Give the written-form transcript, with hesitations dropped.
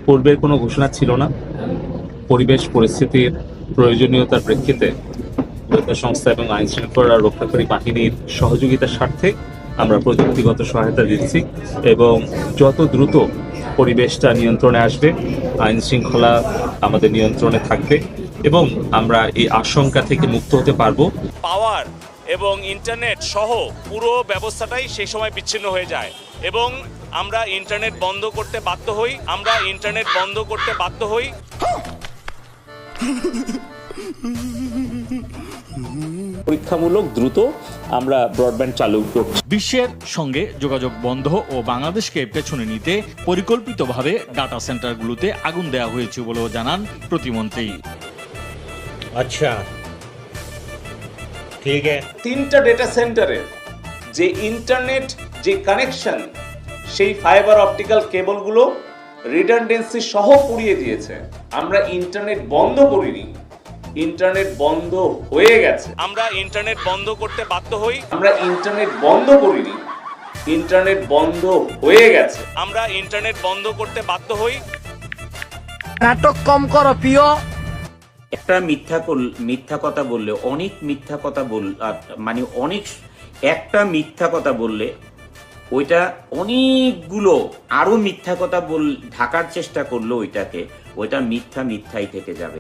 পূর্বের কোনো ঘোষণা ছিল না। পরিবেশ পরিস্থিতির প্রয়োজনীয়তার প্রেক্ষিতে গোয়েন্দা সংস্থা এবং আইন শৃঙ্খলা রক্ষাকারী বাহিনীর সহযোগিতার স্বার্থে আমরা প্রযুক্তিগত সহায়তা দিচ্ছি এবং যত দ্রুত পরিবেশটা নিয়ন্ত্রণে আসবে, আইন শৃঙ্খলা আমাদের নিয়ন্ত্রণে থাকবে এবং আমরা এই আশঙ্কা থেকে মুক্ত হতে পারবো। পাওয়ার এবং ইন্টারনেট সহ পুরো ব্যবস্থাটাই সেই সময় বিচ্ছিন্ন হয়ে যায় এবং আমরা ইন্টারনেট বন্ধ করতে বাধ্য হই। পরীক্ষামূলক দ্রুত আমরা ব্রডব্যান্ড চালু করছি। বিশ্বের সঙ্গে যোগাযোগ বন্ধ ও বাংলাদেশকে পেছনে নিতে পরিকল্পিতভাবে ডাটা সেন্টারগুলোতে আগুন দেওয়া হয়েছে বলেও জানান প্রতিমন্ত্রী। আচ্ছা, ঠিক আছে। 3টা ডেটা সেন্টারে যে ইন্টারনেট যে কানেকশন, সেই ফাইবার অপটিক্যাল কেবলগুলো রিডান্ডেন্সি সহ পুড়িয়ে দিয়েছে। আমরা ইন্টারনেট বন্ধ করিনি, ইন্টারনেট বন্ধ হয়ে গেছে। আমরা ইন্টারনেট বন্ধ করতে বাধ্য হই। আমরা ইন্টারনেট বন্ধ করিনি, ইন্টারনেট বন্ধ হয়ে গেছে। আমরা ইন্টারনেট বন্ধ করতে বাধ্য হই। নাটক কম করো প্রিয়। একটা মিথ্যা কথা বললে অনেক মিথ্যা কথা মানে অনেক একটা মিথ্যা কথা বললে ওইটা অনেকগুলো আরো মিথ্যা কথা ঢাকার চেষ্টা করলে ওইটা মিথ্যাই থেকে যাবে।